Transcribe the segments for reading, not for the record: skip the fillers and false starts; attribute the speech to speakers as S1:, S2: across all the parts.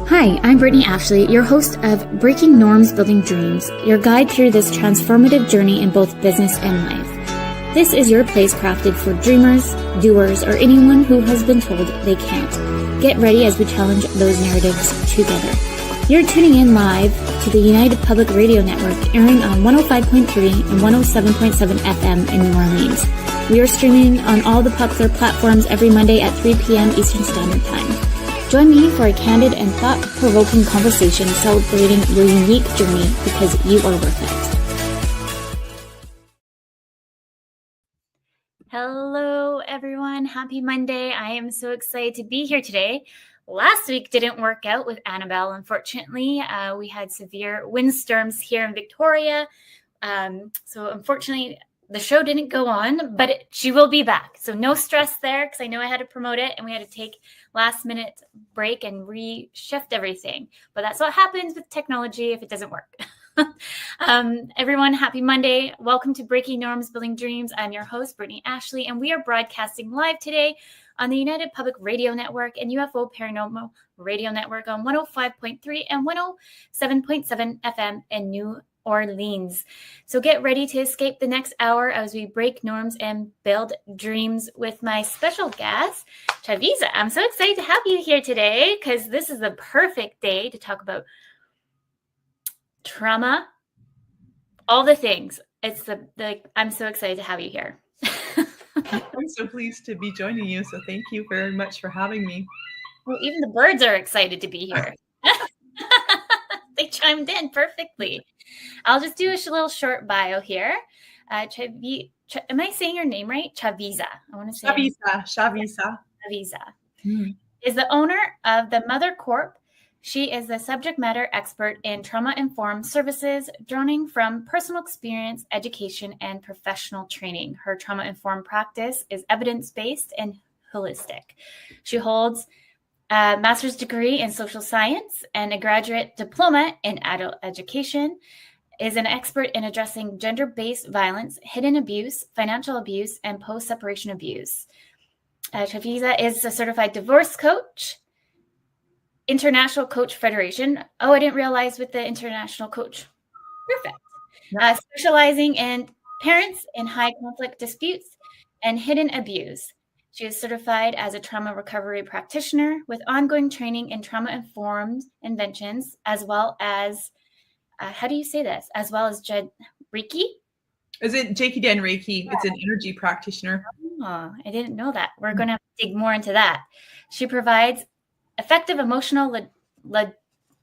S1: Hi, I'm Brittany Ashley, your host of Breaking Norms, Building Dreams, your guide through this transformative journey in both business and life. This is your place crafted for dreamers, doers, or anyone who has been told they can't. Get ready as we challenge those narratives together. You're tuning in live to the United Public Radio Network, airing on 105.3 and 107.7 FM in New Orleans. We are streaming on all the popular platforms every Monday at 3 p.m. Eastern Standard Time. Join me for a candid and thought-provoking conversation celebrating your unique journey because you are worth it. Hello, everyone. Happy Monday. I am so excited to be here today. Last week didn't work out with Annabelle, unfortunately. We had severe windstorms here in Victoria. So unfortunately, the show didn't go on, but she will be back. So no stress there because I know I had to promote it and we had to take last minute break and reshift everything. But that's what happens with technology if it doesn't work. Everyone, happy Monday. Welcome to Breaking Norms, Building Dreams. I'm your host, Brittany Ashley, and we are broadcasting live today on the United Public Radio Network and UFO Paranormal Radio Network on 105.3 and 107.7 FM in New Orleans. So get ready to escape the next hour as we break norms and build dreams with my special guest, Chavisa. I'm so excited to have you here today because this is the perfect day to talk about trauma, all the things. It's I'm so excited to have you here.
S2: I'm so pleased to be joining you. So thank you very much for having me.
S1: Well, even the birds are excited to be here. They chimed in perfectly. I'll just do a little short bio here. Am I saying your name right? Chavisa. I want to say
S2: Chavisa.
S1: Is the owner of the Mother Corp. She is the subject matter expert in trauma-informed services, drawing from personal experience, education, and professional training. Her trauma-informed practice is evidence-based and holistic. She holds a master's degree in social science and a graduate diploma in adult education, is an expert in addressing gender-based violence, hidden abuse, financial abuse, and post-separation abuse. Chavisa is a certified divorce coach, International Coach Federation. Oh, I didn't realize with the International Coach. Perfect. Specializing in parents in high conflict disputes and hidden abuse. She is certified as a trauma recovery practitioner with ongoing training in trauma-informed interventions, as well as, how do you say this? As well as Reiki?
S2: Is it Jakey Den Reiki? Yeah. It's an energy practitioner.
S1: Oh, I didn't know that. We're going to have to dig more into that. She provides effective emotional,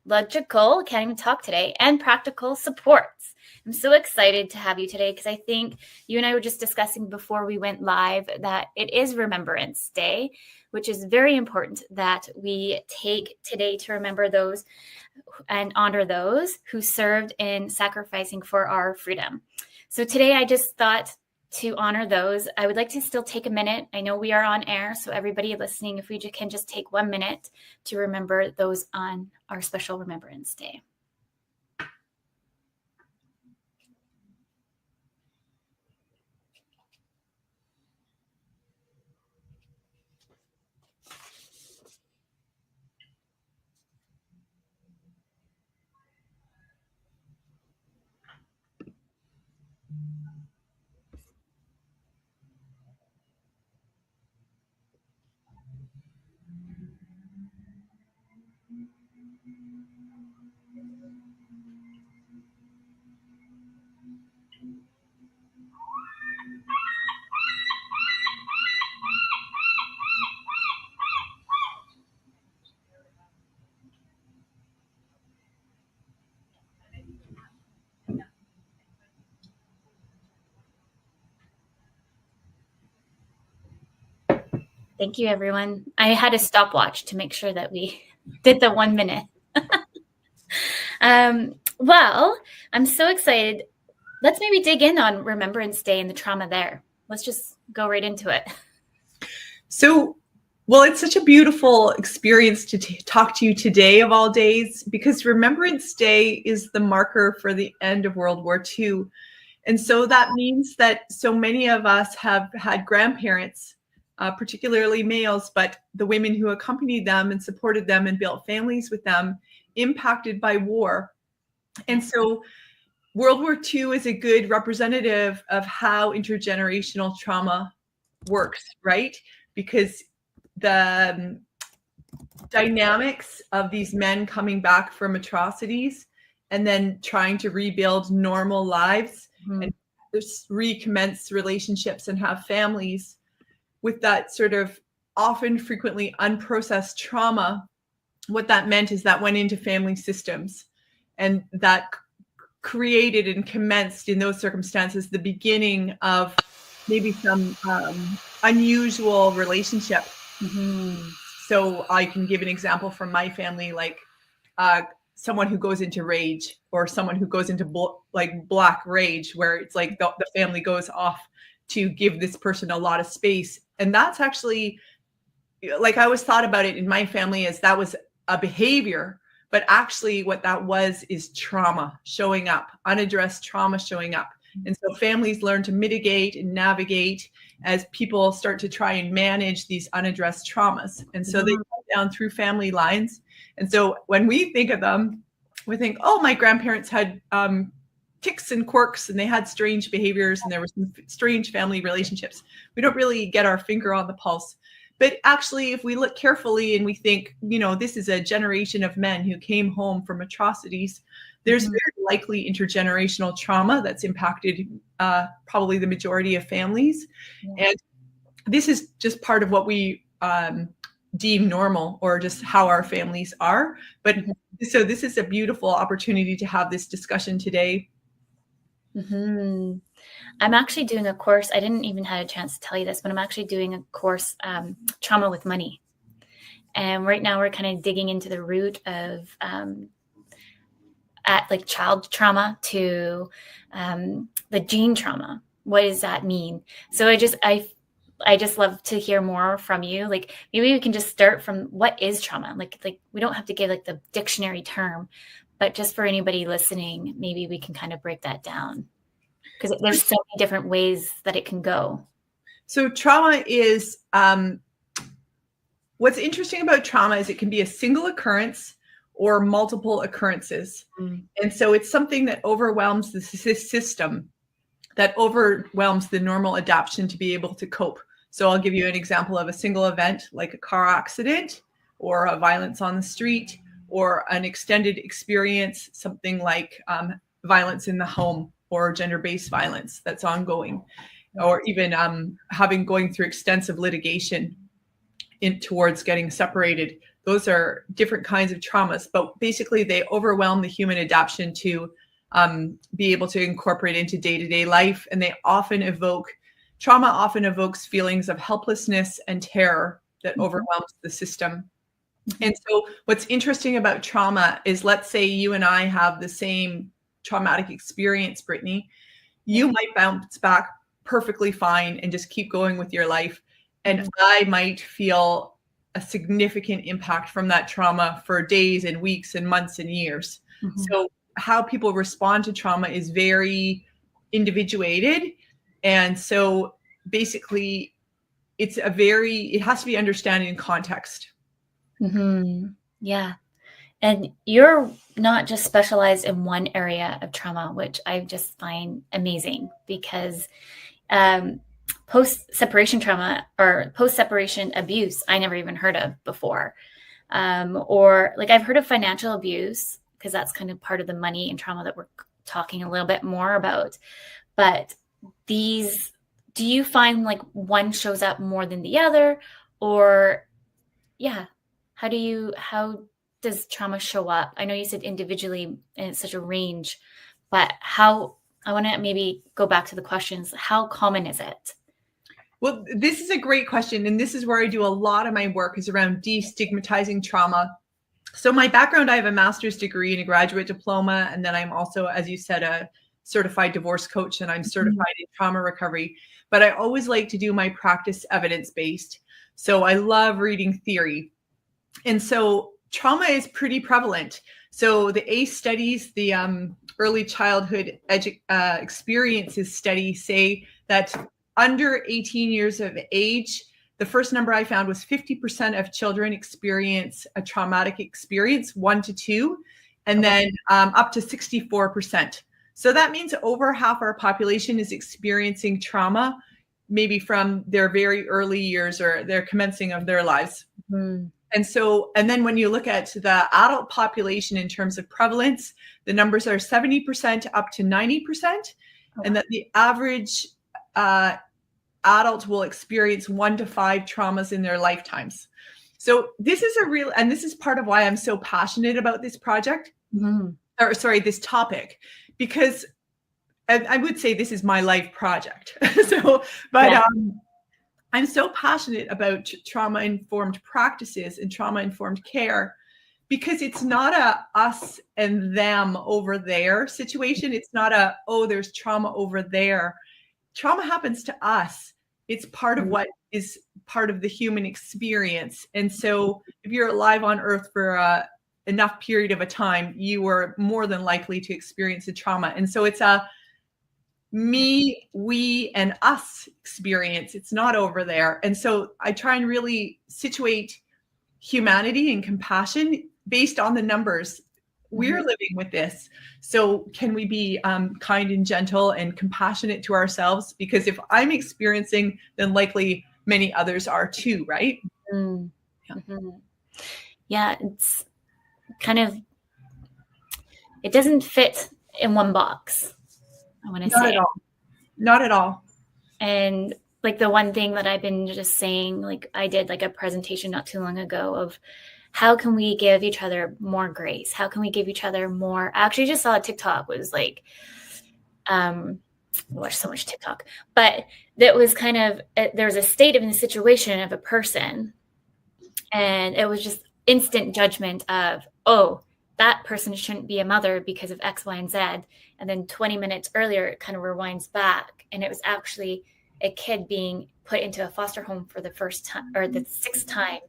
S1: logical, can't even talk today, and practical supports. I'm so excited to have you today because I think you and I were just discussing before we went live that it is Remembrance Day, which is very important that we take today to remember those and honor those who served in sacrificing for our freedom. So today I just thought to honor those, I would like to still take a minute. I know we are on air, so everybody listening, if we can just take 1 minute to remember those on our special Remembrance Day. Thank you, everyone. I had a stopwatch to make sure that we did the 1 minute. Well, I'm so excited. Let's maybe dig in on Remembrance Day and the trauma there. Let's just go right into it.
S2: So, well, it's such a beautiful experience to talk to you today of all days, because Remembrance Day is the marker for the end of World War II. And so that means that so many of us have had grandparents particularly males, but the women who accompanied them and supported them and built families with them, impacted by war. And so World War II is a good representative of how intergenerational trauma works, right? Because the dynamics of these men coming back from atrocities and then trying to rebuild normal lives and recommence relationships and have families with that sort of often frequently unprocessed trauma. What that meant is that went into family systems, and that created and commenced in those circumstances the beginning of maybe some unusual relationship. So I can give an example from my family, like someone who goes into rage, or someone who goes into black rage, where it's like the family goes off to give this person a lot of space. And that's actually, like, I always thought about it in my family as that was a behavior, but actually what that was is trauma showing up, unaddressed trauma showing up. And so families learn to mitigate and navigate as people start to try and manage these unaddressed traumas. And so they come down through family lines. And so when we think of them, we think, oh, my grandparents had tics and quirks, and they had strange behaviors, and there were some strange family relationships. We don't really get our finger on the pulse. But actually, if we look carefully and we think, this is a generation of men who came home from atrocities, there's very likely intergenerational trauma that's impacted probably the majority of families. And this is just part of what we deem normal, or just how our families are. But so this is a beautiful opportunity to have this discussion today.
S1: I'm actually doing a course. I didn't even have a chance to tell you this, but I'm actually doing a course, Trauma with Money. And right now we're kind of digging into the root of at like child trauma to the gene trauma. What does that mean? So I just love to hear more from you. Like, maybe we can just start from what is trauma? Like we don't have to give like the dictionary term, but just for anybody listening, maybe we can kind of break that down, because there's so many different ways that it can go.
S2: So trauma is, what's interesting about trauma is it can be a single occurrence or multiple occurrences. And so it's something that overwhelms the system, that overwhelms the normal adaptation to be able to cope. So I'll give you an example of a single event, like a car accident, or a violence on the street, or an extended experience, something like violence in the home, or gender-based violence that's ongoing, or even going through extensive litigation towards getting separated. Those are different kinds of traumas, but basically they overwhelm the human adaptation to be able to incorporate into day-to-day life. And trauma often evokes feelings of helplessness and terror that overwhelms the system. And so what's interesting about trauma is, let's say you and I have the same traumatic experience, Brittany. You might bounce back perfectly fine and just keep going with your life. And I might feel a significant impact from that trauma for days and weeks and months and years. So how people respond to trauma is very individuated. And so basically it has to be understood in context.
S1: Yeah. And you're not just specialized in one area of trauma, which I just find amazing, because post-separation trauma or post-separation abuse, I never even heard of before. Or like, I've heard of financial abuse, because that's kind of part of the money and trauma that we're talking a little bit more about. But do you find like one shows up more than the other? Or how does trauma show up? I know you said individually and it's such a range, but I want to maybe go back to the questions. How common is it?
S2: Well, this is a great question. And this is where I do a lot of my work, is around de-stigmatizing trauma. So my background, I have a master's degree and a graduate diploma. And then I'm also, as you said, a certified divorce coach, and I'm certified in trauma recovery. But I always like to do my practice evidence-based. So I love reading theory. And so trauma is pretty prevalent. So the ACE studies, the early childhood experiences study, say that under 18 years of age, the first number I found was 50% of children experience a traumatic experience, 1 to 2, and then up to 64%. So that means over half our population is experiencing trauma, maybe from their very early years or their commencing of their lives.
S1: Mm-hmm.
S2: And then when you look at the adult population in terms of prevalence, the numbers are 70% up to 90%, and that the average adult will experience 1 to 5 traumas in their lifetimes. So this is and this is part of why I'm so passionate about this project, this topic, because I would say this is my life project. I'm so passionate about trauma-informed practices and trauma-informed care, because it's not a us and them over there situation. It's not a, oh, there's trauma over there. Trauma happens to us. It's part of what is part of the human experience. And so if you're alive on earth for enough period of a time, you are more than likely to experience a trauma. And so it's a me, we, and us experience. It's not over there. And so I try and really situate humanity and compassion based on the numbers. We're living with this. So can we be kind and gentle and compassionate to ourselves? Because if I'm experiencing, then likely many others are too, right?
S1: Yeah, it's kind of, it doesn't fit in one box, I want to say.
S2: Not at all.
S1: And like the one thing that I've been just saying, like I did like a presentation not too long ago of how can we give each other more grace? How can we give each other more? I actually just saw a TikTok was like, I watch so much TikTok, but that was kind of, there was a state of the situation of a person, and it was just instant judgment of, oh, that person shouldn't be a mother because of X, Y, and Z. And then 20 minutes earlier, it kind of rewinds back. And it was actually a kid being put into a foster home for the first time or the 6th time.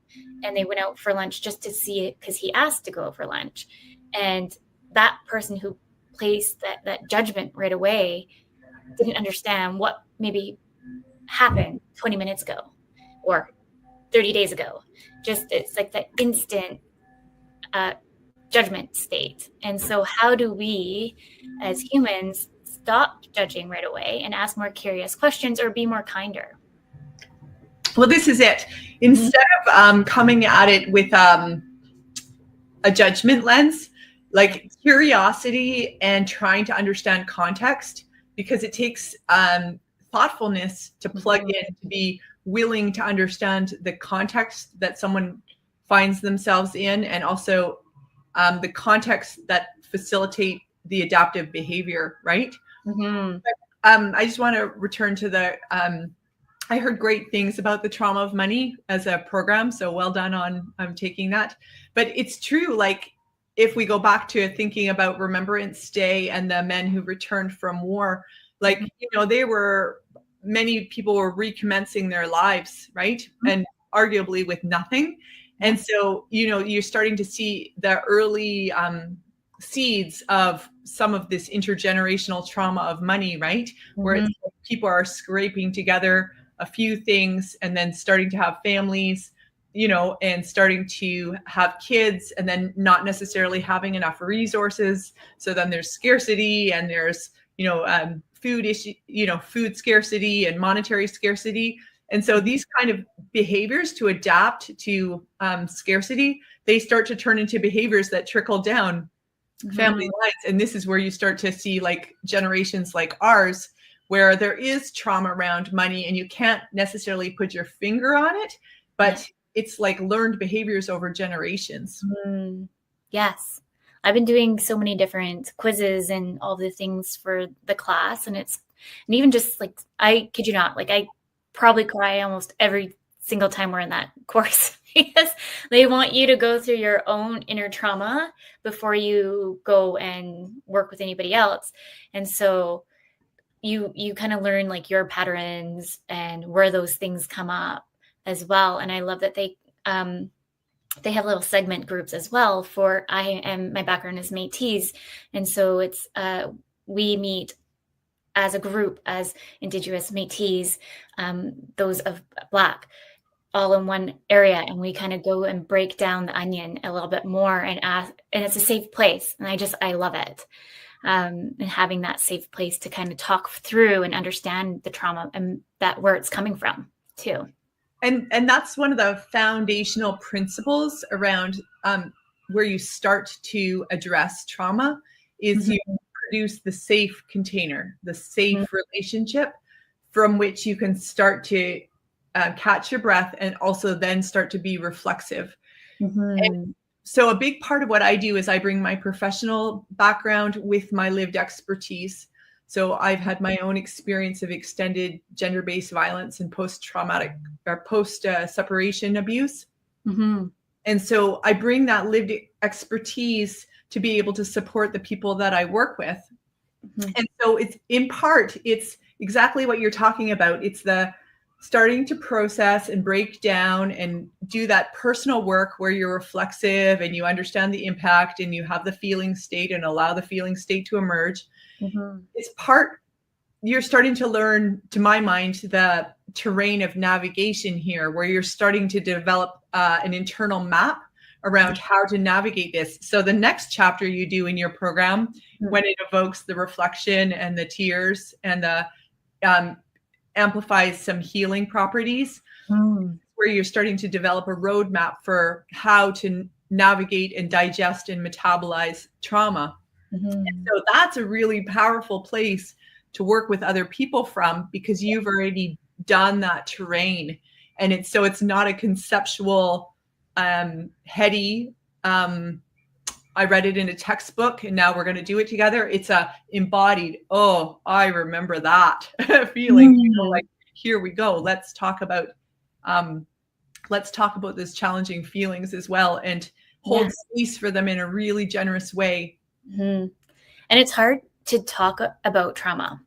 S1: And they went out for lunch just to see it because he asked to go for lunch. And that person who placed that judgment right away didn't understand what maybe happened 20 minutes ago or 30 days ago. Just it's like that instant judgment state. And so how do we as humans stop judging right away and ask more curious questions or be more kinder?
S2: Well, this is it. Instead of coming at it with a judgment lens, like curiosity and trying to understand context, because it takes thoughtfulness to plug in, to be willing to understand the context that someone finds themselves in, and also the context that facilitate the adaptive behavior, right? But, I just want to return to the, I heard great things about the trauma of money as a program. So well done on taking that. But it's true, like if we go back to thinking about Remembrance Day and the men who returned from war, like, you know, many people were recommencing their lives, right? And arguably with nothing. And so, you know, you're starting to see the early seeds of some of this intergenerational trauma of money, right? Where it's like people are scraping together a few things and then starting to have families, you know, and starting to have kids, and then not necessarily having enough resources. So then there's scarcity, and there's, you know, food issue, you know, food scarcity and monetary scarcity. And so these kind of behaviors to adapt to scarcity, they start to turn into behaviors that trickle down family lines. And this is where you start to see like generations like ours, where there is trauma around money and you can't necessarily put your finger on it, but it's like learned behaviors over generations.
S1: Yes. I've been doing so many different quizzes and all the things for the class. And even just like, I kid you not, like I probably cry almost every single time we're in that course, because they want you to go through your own inner trauma before you go and work with anybody else. And so you kind of learn like your patterns and where those things come up as well. And I love that they have little segment groups as well for, my background is Métis. And so it's, we meet as a group as Indigenous Métis, those of Black, all in one area, and we kind of go and break down the onion a little bit more and ask, and it's a safe place. And I love it. And having that safe place to kind of talk through and understand the trauma and that where it's coming from too.
S2: And that's one of the foundational principles around where you start to address trauma is you produce the safe container, the safe relationship from which you can start to catch your breath and also then start to be reflexive. And so a big part of what I do is I bring my professional background with my lived expertise. So I've had my own experience of extended gender-based violence and post-traumatic or post-separation abuse. And so I bring that lived expertise to be able to support the people that I work with. And so it's in part, it's exactly what you're talking about. It's the starting to process and break down and do that personal work where you're reflexive and you understand the impact and you have the feeling state and allow the feeling state to emerge. It's part, you're starting to learn, to my mind, the terrain of navigation here, where you're starting to develop an internal map around how to navigate this. So the next chapter you do in your program, when it evokes the reflection and the tears and the amplifies some healing properties, where you're starting to develop a roadmap for how to navigate and digest and metabolize trauma. And so that's a really powerful place to work with other people from, because you've already done that terrain. And it's not a conceptual, heady, I read it in a textbook and now we're going to do it together. It's a embodied, oh, I remember that feeling. Like, here we go. Let's talk about those challenging feelings as well, and hold space for them in a really generous way.
S1: And it's hard to talk about trauma,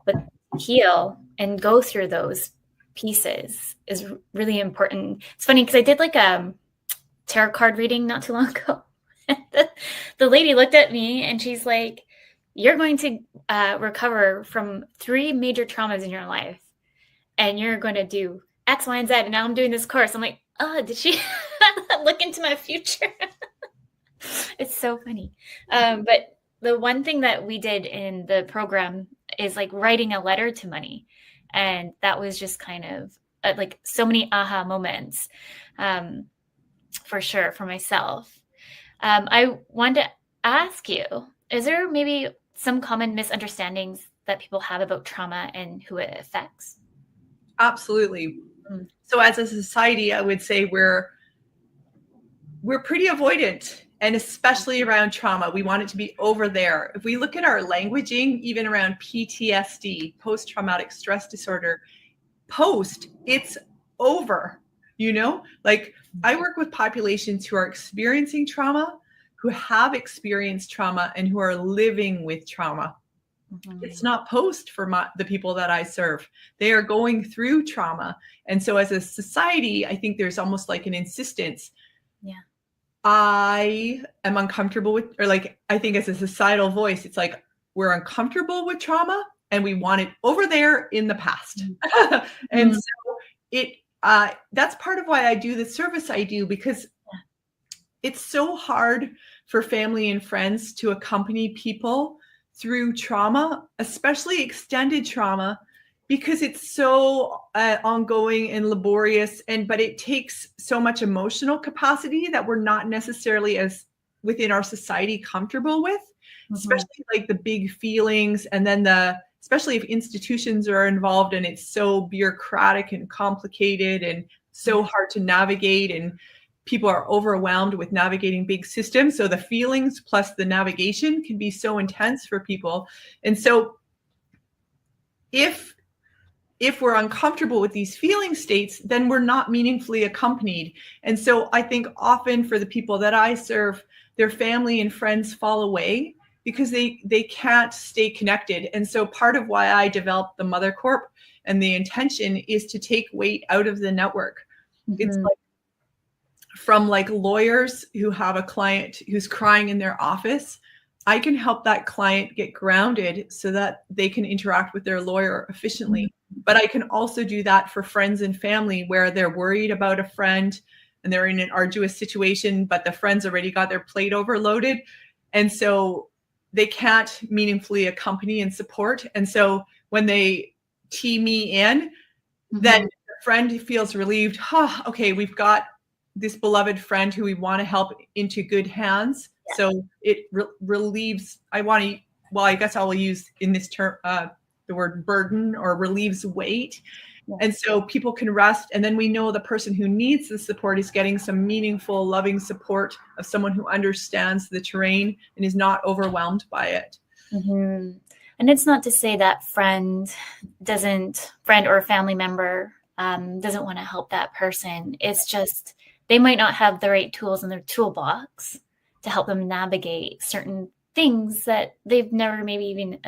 S1: but heal and go through those pieces is really important. It's funny because I did like a tarot card reading not too long ago. The lady looked at me and she's like, you're going to recover from 3 major traumas in your life, and you're going to do X, Y, and Z. And now I'm doing this course. I'm like, oh, did she look into my future? It's so funny. But the one thing that we did in the program is like writing a letter to money. And that was just kind of like so many aha moments, for sure, for myself. I wanted to ask you, is there maybe some common misunderstandings that people have about trauma and who it affects?
S2: Absolutely. So as a society, I would say we're pretty avoidant, and especially around trauma. We want it to be over there. If we look at our languaging, even around PTSD, post-traumatic stress disorder, it's over. Like, I work with populations who are experiencing trauma, who have experienced trauma, and who are living with trauma. It's not post for the people that I serve. They are going through trauma. And so as a society, I think there's almost like an insistence. I am uncomfortable with, or like, I think as a societal voice, it's like, we're uncomfortable with trauma and we want it over there in the past. And so that's part of why I do the service I do, because it's so hard for family and friends to accompany people through trauma, especially extended trauma, because it's so ongoing and laborious, but it takes so much emotional capacity that we're not necessarily as within our society comfortable with, especially like the big feelings, and then especially if institutions are involved and it's so bureaucratic and complicated and so hard to navigate, and people are overwhelmed with navigating big systems. So the feelings plus the navigation can be so intense for people. And so if we're uncomfortable with these feeling states, then we're not meaningfully accompanied. And so I think often for the people that I serve, their family and friends fall away because they can't stay connected. And so part of why I developed the Mother Corp and the intention is to take weight out of the network. It's like, from like lawyers who have a client who's crying in their office, I can help that client get grounded so that they can interact with their lawyer efficiently. But I can also do that for friends and family where they're worried about a friend and they're in an arduous situation, but the friend's already got their plate overloaded. And so they can't meaningfully accompany and support. And so when they tee me in, then the friend feels relieved. Okay, we've got this beloved friend who we want to help into good hands. Yeah. So it relieves, I guess I'll use in this term, the word burden, or relieves weight. Yeah. And so people can rest. And then we know the person who needs the support is getting some meaningful, loving support of someone who understands the terrain and is not overwhelmed by it.
S1: Mm-hmm. And it's not to say that friend or a family member doesn't want to help that person. It's just they might not have the right tools in their toolbox to help them navigate certain things that they've never maybe even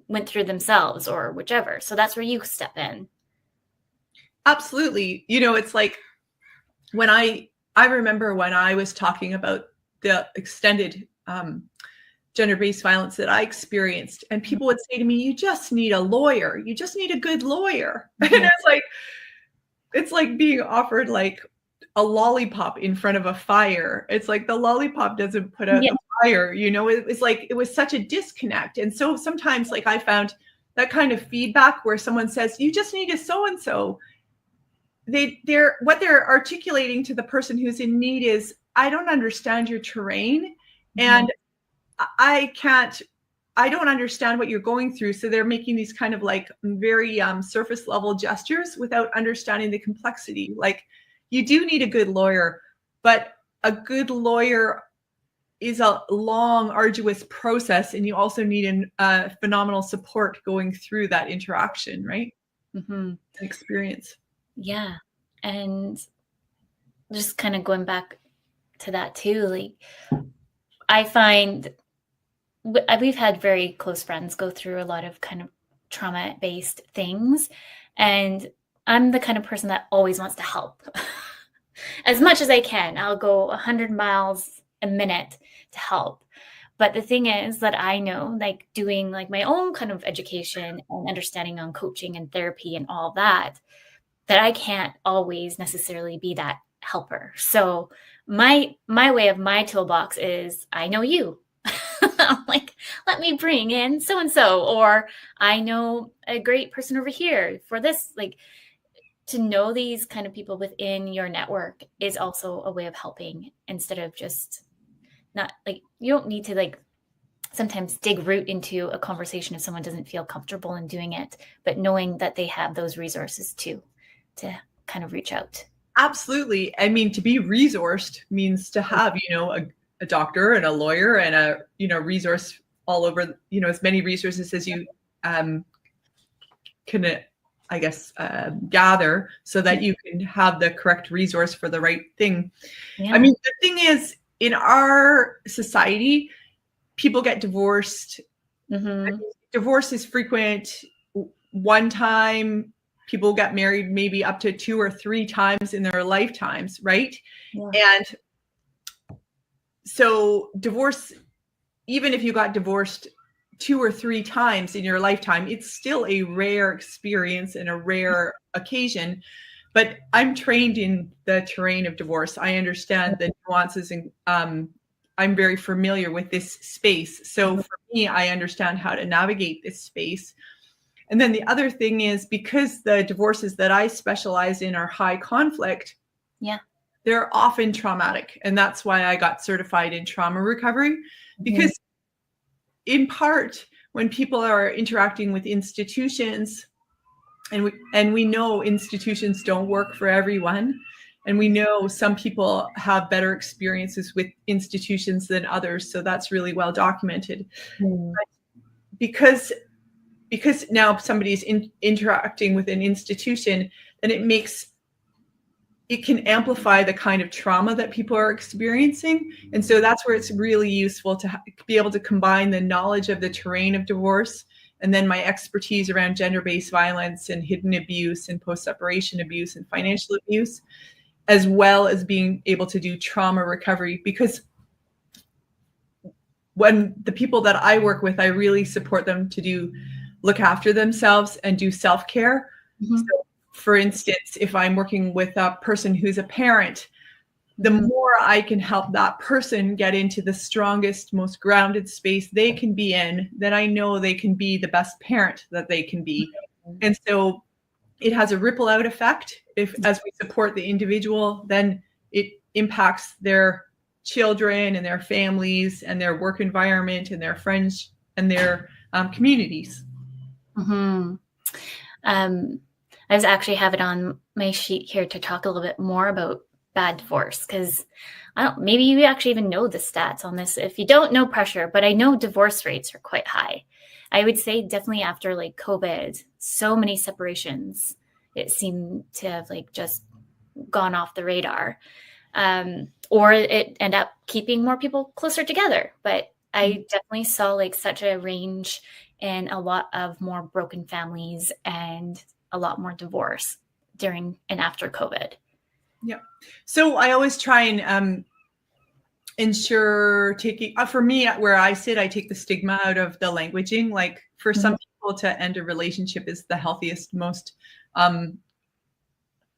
S1: went through themselves or whichever. So that's where you step in.
S2: Absolutely. It's like when I remember when I was talking about the extended gender-based violence that I experienced, and people would say to me, you just need a lawyer. You just need a good lawyer. Mm-hmm. And it's like being offered like a lollipop in front of a fire. It's like the lollipop doesn't put out the fire, it's like, it was such a disconnect. And so sometimes like I found that kind of feedback where someone says, you just need a so-and-so. What they're articulating to the person who's in need is, I don't understand your terrain. Mm-hmm. And I don't understand what you're going through. So they're making these kind of like very surface level gestures without understanding the complexity. Like, you do need a good lawyer, but a good lawyer is a long, arduous process. And you also need phenomenal support going through that interaction, right? Mm-hmm. Experience.
S1: Yeah. And just kind of going back to that too, like I find we've had very close friends go through a lot of kind of trauma-based things. And I'm the kind of person that always wants to help. As much as I can. I'll go 100 miles a minute to help. But the thing is that I know, like doing like my own kind of education and understanding on coaching and therapy and all that I can't always necessarily be that helper. So my way of my toolbox is, I know you. I'm like, let me bring in so-and-so, or I know a great person over here for this. Like, to know these kind of people within your network is also a way of helping, instead of just not like, you don't need to like sometimes dig root into a conversation if someone doesn't feel comfortable in doing it, but knowing that they have those resources too, to kind of reach out.
S2: Absolutely. I mean, to be resourced means to have, a doctor and a lawyer and a, resource all over, as many resources as you can, I guess, gather so that you can have the correct resource for the right thing. Yeah. I mean, the thing is, in our society, people get divorced. Mm-hmm. Divorce is frequent. One time, people get married maybe up to 2 or 3 times in their lifetimes, right? Yeah. And so divorce, even if you got divorced 2 or 3 times in your lifetime, it's still a rare experience and a rare occasion. But I'm trained in the terrain of divorce. I understand the nuances, and I'm very familiar with this space. So for me, I understand how to navigate this space. And then the other thing is, because the divorces that I specialize in are high conflict, they're often traumatic. And that's why I got certified in trauma recovery, because in part, when people are interacting with institutions, and we know institutions don't work for everyone, and we know some people have better experiences with institutions than others, so that's really well documented. But because now somebody's interacting with an institution, then it can amplify the kind of trauma that people are experiencing. And so that's where it's really useful to be able to combine the knowledge of the terrain of divorce, and then my expertise around gender-based violence and hidden abuse and post-separation abuse and financial abuse, as well as being able to do trauma recovery. Because when the people that I work with, I really support them to look after themselves and do self-care.
S1: Mm-hmm.
S2: So for instance, if I'm working with a person who's a parent, the more I can help that person get into the strongest, most grounded space they can be in, then I know they can be the best parent that they can be. And so it has a ripple out effect. As we support the individual, then it impacts their children and their families and their work environment and their friends and their communities.
S1: Mm-hmm. I was actually have it on my sheet here to talk a little bit more about bad divorce, because maybe you actually even know the stats on this. If you don't know pressure, but I know divorce rates are quite high. I would say definitely after like COVID, so many separations, it seemed to have like just gone off the radar. Or it end up keeping more people closer together. But I definitely saw like such a range in a lot of more broken families and a lot more divorce during and after COVID.
S2: Yeah. So I always try and ensure taking, for me, where I sit, I take the stigma out of the languaging. Like for some people, to end a relationship is the healthiest, most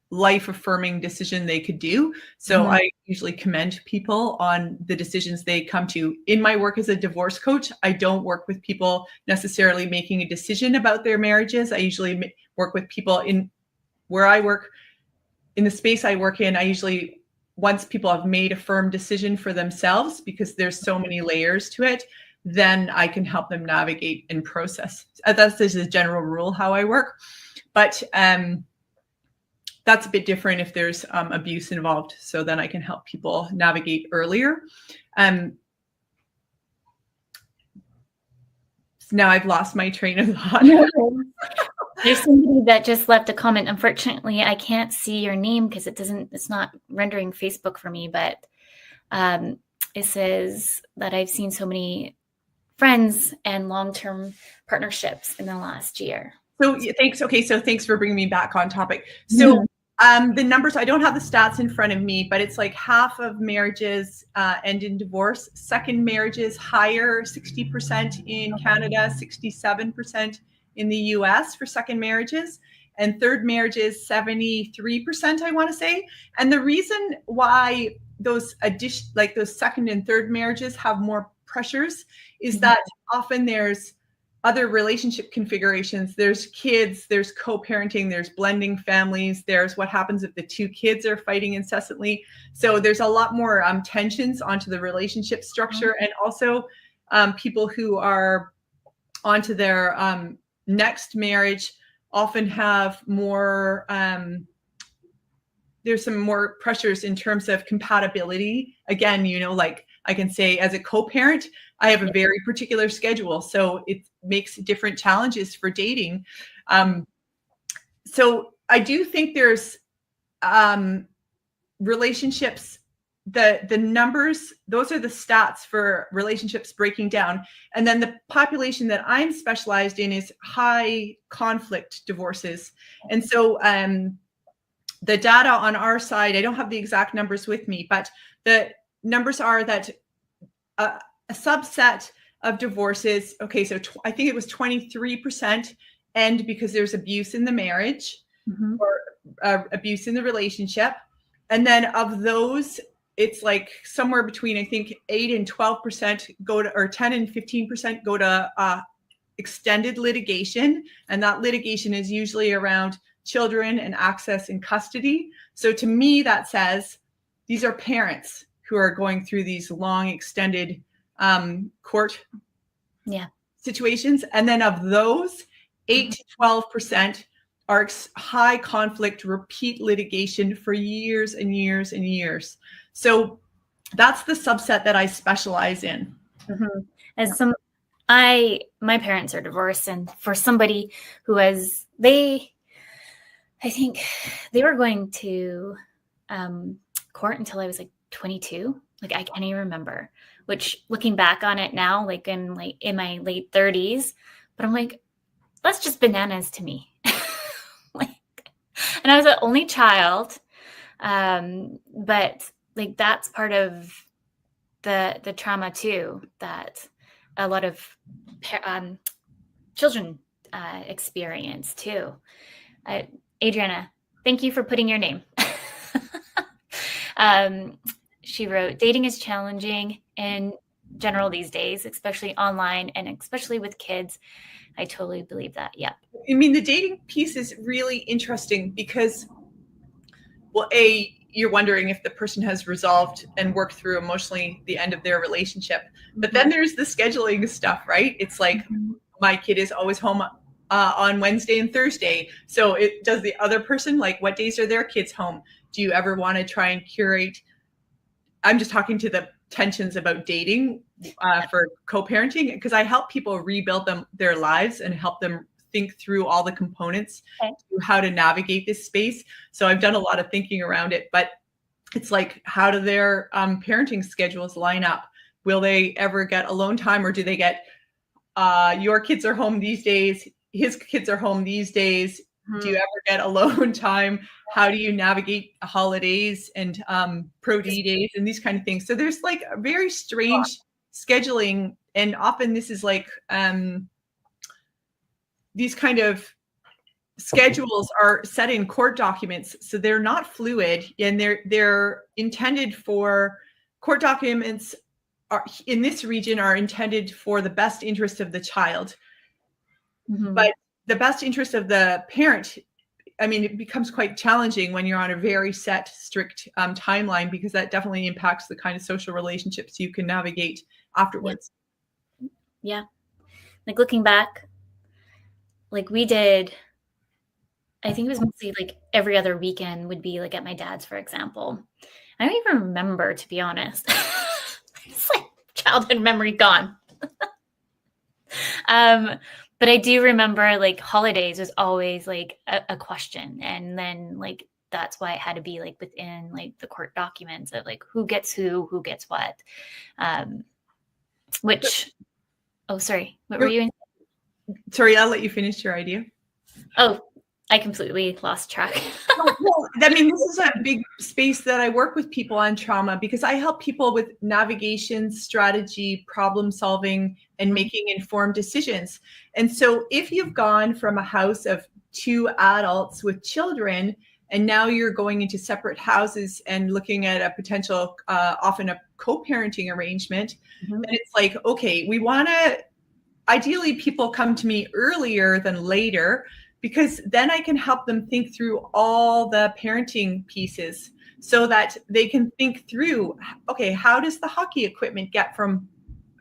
S2: life affirming decision they could do. So I usually commend people on the decisions they come to. In my work as a divorce coach, I don't work with people necessarily making a decision about their marriages. I usually work with people in where I work, in the space I work in. I usually, once people have made a firm decision for themselves, because there's so many layers to it, then I can help them navigate and process. That's just a general rule how I work. But that's a bit different if there's abuse involved. So then I can help people navigate earlier. Now I've lost my train of thought.
S1: There's somebody that just left a comment. Unfortunately, I can't see your name because it's not rendering Facebook for me, but it says that I've seen so many friends and long-term partnerships in the last year.
S2: So thanks. Okay. So thanks for bringing me back on topic. So the numbers, I don't have the stats in front of me, but it's like half of marriages end in divorce. Second marriages higher, 60% in Canada, 67% in the US for second marriages, and third marriages, 73%, I want to say. And the reason why those second and third marriages have more pressures is that often there's other relationship configurations. There's kids, there's co-parenting, there's blending families, there's what happens if the two kids are fighting incessantly. So there's a lot more tensions onto the relationship structure. And also people who are onto their next marriage often have more, there's some more pressures in terms of compatibility. Again, like I can say as a co-parent, I have a very particular schedule. So it makes different challenges for dating. So I do think there's relationships, the numbers, those are the stats for relationships breaking down. And then the population that I'm specialized in is high conflict divorces. And so the data on our side, I don't have the exact numbers with me, but the numbers are that a subset of divorces, okay, so I think it was 23% end because there's abuse in the marriage or abuse in the relationship. And then of those, it's like somewhere between, I think, 8 and 12% go to, or 10 and 15% go to extended litigation. And that litigation is usually around children and access and custody. So to me, that says these are parents who are going through these long extended court situations. And then of those, 8 to 12% are high conflict repeat litigation for years and years and years. So that's the subset that I specialize in.
S1: As my parents are divorced, and for somebody who has, I think they were going to court until I was like 22. Like I can't even remember, which looking back on it now, like in my late 30s, but I'm like, that's just bananas to me. And I was the only child. But like, that's part of the trauma too that a lot of children experience too. Adriana, thank you for putting your name. She wrote, dating is challenging in general these days, especially online and especially with kids. I totally believe that. Yeah.
S2: I mean, the dating piece is really interesting because, well, you're wondering if the person has resolved and worked through emotionally the end of their relationship. But then there's the scheduling stuff, right? It's like, my kid is always home on Wednesday and Thursday. So does the other person, like, what days are their kids home? Do you ever want to try and curate? I'm just talking to the tensions about dating for co-parenting, because I help people rebuild their lives and help them think through all the components to how to navigate this space. So I've done a lot of thinking around it, but it's like, how do their parenting schedules line up? Will they ever get alone time, or do they get your kids are home these days, his kids are home these days? Do you ever get alone time? How do you navigate holidays and pro D days and these kind of things? So there's like a very strange scheduling, and often this is like these kind of schedules are set in court documents, so they're not fluid, and they're intended for, court documents are in this region are intended for the best interest of the child. But the best interest of the parent, I mean, it becomes quite challenging when you're on a very set, strict timeline, because that definitely impacts the kind of social relationships you can navigate afterwards.
S1: Yeah. Like, looking back, like, we did, I think it was mostly like every other weekend would be like at my dad's, for example. I don't even remember, to be honest. It's like childhood memory gone. But I do remember, like, holidays was always like a question, and then like that's why it had to be like within like the court documents of like who gets what. Which, oh, sorry, what were you?
S2: Sorry, I'll let you finish your idea.
S1: Oh, I completely lost track.
S2: Well, I mean, this is a big space that I work with people on trauma, because I help people with navigation, strategy, problem solving, and making informed decisions. And so if you've gone from a house of 2 adults with children, and now you're going into separate houses and looking at a potential, often a co-parenting arrangement, and it's like, okay, we want to, ideally people come to me earlier than later, because then I can help them think through all the parenting pieces so that they can think through, okay, how does the hockey equipment get from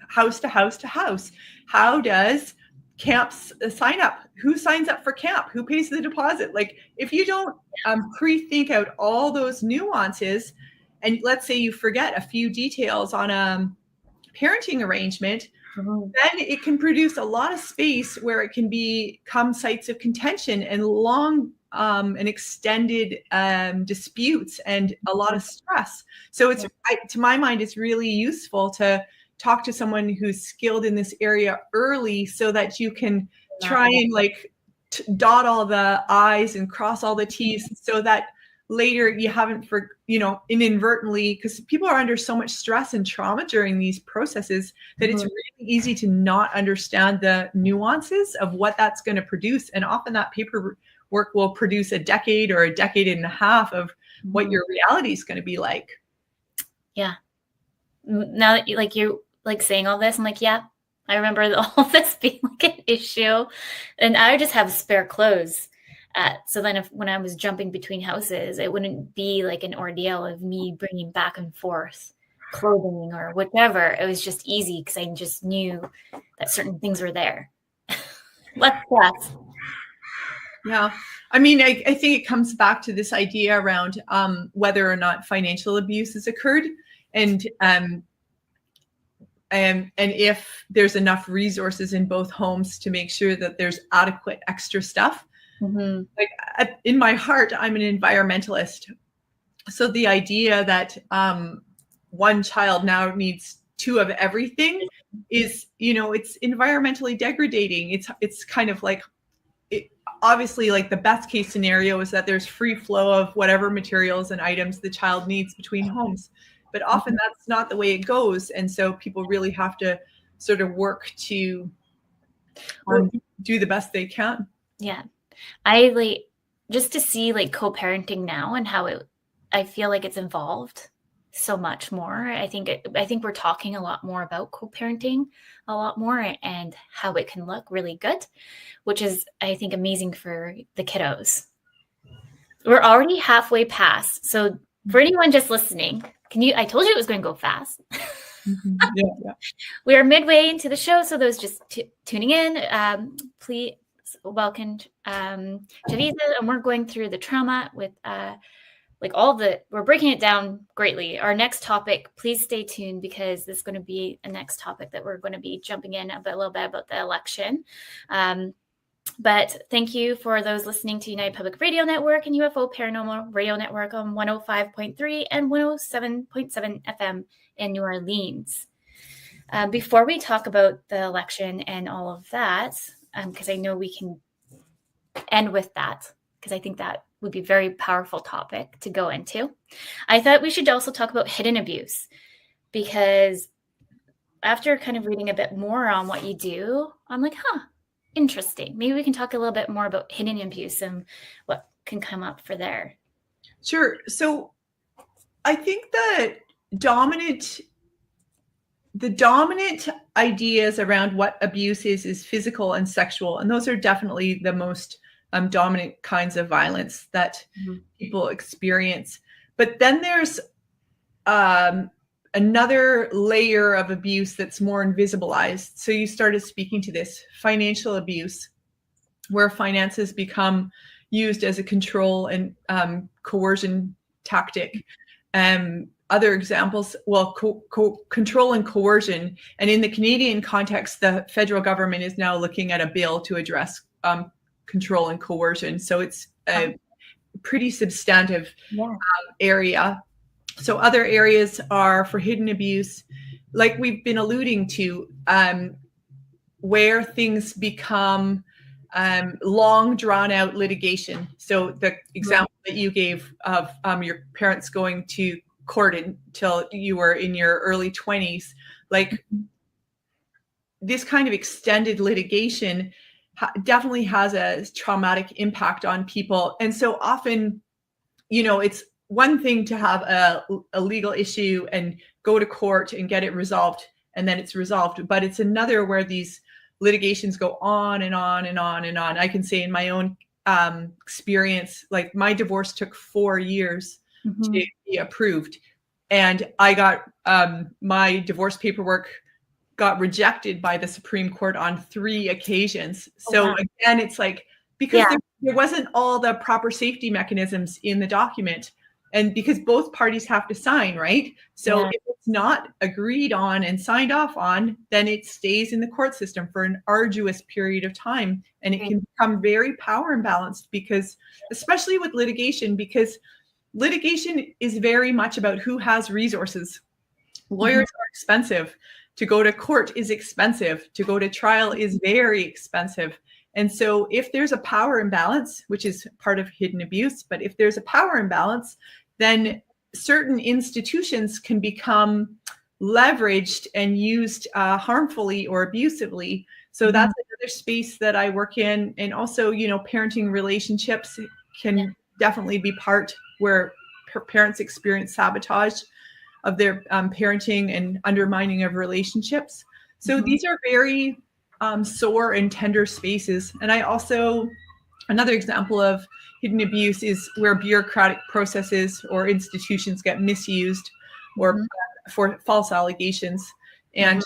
S2: house to house to house? How does camps sign up? Who signs up for camp? Who pays the deposit? Like, if you don't pre-think out all those nuances, and let's say you forget a few details on a parenting arrangement, then it can produce a lot of space where it can become sites of contention and long and extended disputes and a lot of stress. So it's, to my mind, it's really useful to talk to someone who's skilled in this area early, so that you can try and like dot all the I's and cross all the T's, so that later you haven't, inadvertently, because people are under so much stress and trauma during these processes, that it's really easy to not understand the nuances of what that's going to produce. And often that paperwork will produce a decade or a decade and a half of what your reality is going to be like.
S1: Yeah. Now that you're saying all this, I'm like, yeah, I remember all this being like an issue, and I would just have spare clothes. So then when I was jumping between houses, it wouldn't be like an ordeal of me bringing back and forth clothing or whatever. It was just easy because I just knew that certain things were there. Less stress.
S2: Yeah. I mean, I think it comes back to this idea around whether or not financial abuse has occurred, and if there's enough resources in both homes to make sure that there's adequate extra stuff. Like, in my heart, I'm an environmentalist. So the idea that one child now needs 2 of everything is, it's environmentally degrading. It's kind of like, obviously, like, the best case scenario is that there's free flow of whatever materials and items the child needs between homes. but often that's not the way it goes. And so people really have to sort of work to do the best they can.
S1: Yeah. I like just to see like co-parenting now and how I feel like it's evolved so much more. I think we're talking a lot more about co-parenting a lot more and how it can look really good, which is, I think, amazing for the kiddos. We're already halfway past. So for anyone just listening, I told you it was going to go fast.
S2: Yeah.
S1: We are midway into the show. So those just tuning in, please welcome Chavisa, and we're going through the trauma with we're breaking it down greatly. Our next topic, please stay tuned, because this is going to be a next topic that we're going to be jumping in a little bit about the election. But thank you for those listening to United Public Radio Network and UFO Paranormal Radio Network on 105.3 and 107.7 FM in New Orleans. Before we talk about the election and all of that, because I know we can end with that, because I think that would be a very powerful topic to go into, I thought we should also talk about hidden abuse, because after kind of reading a bit more on what you do, I'm like, interesting. Maybe we can talk a little bit more about hidden abuse and what can come up for there.
S2: Sure. So I think that the dominant ideas around what abuse is physical and sexual. And those are definitely the most dominant kinds of violence that people experience. But then there's another layer of abuse that's more invisibilized. So you started speaking to this financial abuse, where finances become used as a control and coercion tactic. Other examples, control and coercion. And in the Canadian context, the federal government is now looking at a bill to address control and coercion. So it's a pretty substantive area. So other areas are for hidden abuse, like we've been alluding to, where things become long drawn out litigation. So the example that you gave of your parents going to court until you were in your early 20s, like this kind of extended litigation definitely has a traumatic impact on people. And so often, it's one thing to have a legal issue and go to court and get it resolved, and then it's resolved. But it's another where these litigations go on and on and on and on. I can say in my own experience, like my divorce took 4 years to be approved. And I got my divorce paperwork got rejected by the Supreme Court on 3 occasions. So again, it's like, because there wasn't all the proper safety mechanisms in the document, and because both parties have to sign, right? So if it's not agreed on and signed off on, then it stays in the court system for an arduous period of time. And it can become very power imbalanced, because especially with litigation, because litigation is very much about who has resources. Lawyers are expensive. To go to court is expensive. To go to trial is very expensive. And so if there's a power imbalance, which is part of hidden abuse, but if there's a power imbalance, then certain institutions can become leveraged and used harmfully or abusively. So that's another space that I work in. And also, parenting relationships can definitely be part where parents experience sabotage of their parenting and undermining of relationships. So these are very sore and tender spaces. And I also, another example of hidden abuse is where bureaucratic processes or institutions get misused or for false allegations. And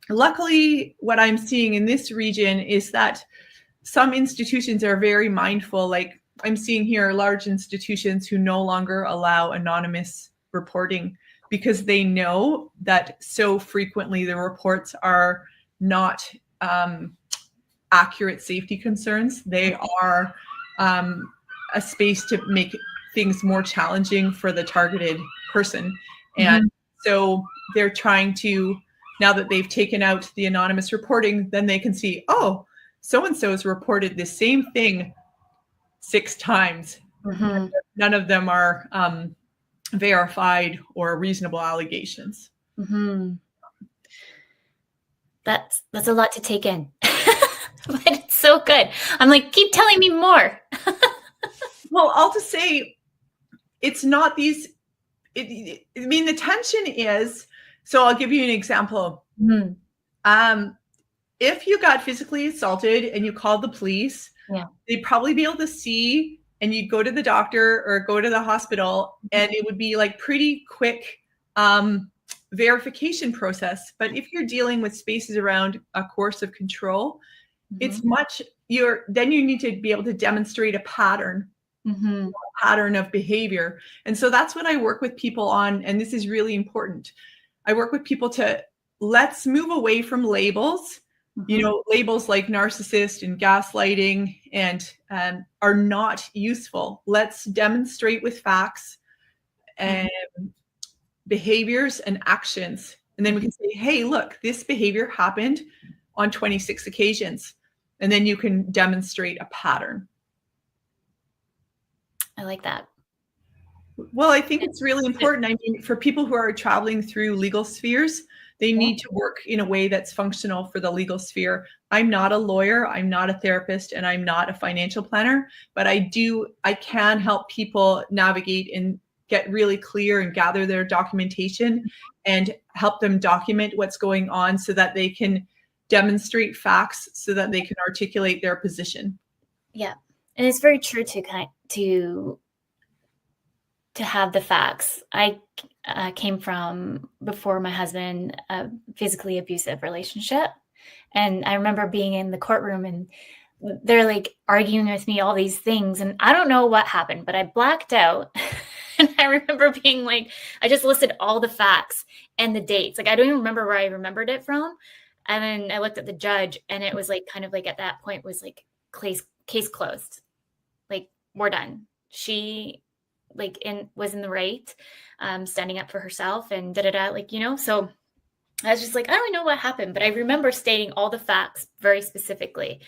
S2: luckily, what I'm seeing in this region is that some institutions are very mindful. Like I'm seeing here large institutions who no longer allow anonymous reporting, because they know that so frequently the reports are not accurate safety concerns. They are a space to make things more challenging for the targeted person. And so they're trying to, now that they've taken out the anonymous reporting, then they can see, oh, so-and-so has reported the same thing 6 times. None of them are verified or reasonable allegations.
S1: Mm-hmm. That's a lot to take in, but it's so good. I'm like, keep telling me more.
S2: Well, I'll just say it's not these. I mean, the tension is. So I'll give you an example. If you got physically assaulted and you called the police, they'd probably be able to see, and you'd go to the doctor or go to the hospital, and it would be like pretty quick verification process. But if you're dealing with spaces around a course of control, it's much then you need to be able to demonstrate a pattern. A pattern of behavior. And so that's what I work with people on. And this is really important. I work with people to let's move away from labels. Labels like narcissist and gaslighting and are not useful. Let's demonstrate with facts and behaviors and actions. And then we can say, hey, look, this behavior happened on 26 occasions. And then you can demonstrate a pattern.
S1: I like that.
S2: Well, I think it's really important. I mean, for people who are traveling through legal spheres, they need to work in a way that's functional for the legal sphere. I'm not a lawyer, I'm not a therapist, and I'm not a financial planner, but I can help people navigate and get really clear and gather their documentation and help them document what's going on so that they can demonstrate facts so that they can articulate their position.
S1: Yeah. And it's very true to have the facts. I came from, before my husband, a physically abusive relationship. And I remember being in the courtroom and they're like arguing with me all these things. And I don't know what happened, but I blacked out. And I remember being like, I just listed all the facts and the dates. Like, I don't even remember where I remembered it from. And then I looked at the judge and it was like, kind of like at that point was like, case closed. Like, we're done. She was in the right, standing up for herself and so I was just like, I don't know what happened, but I remember stating all the facts very specifically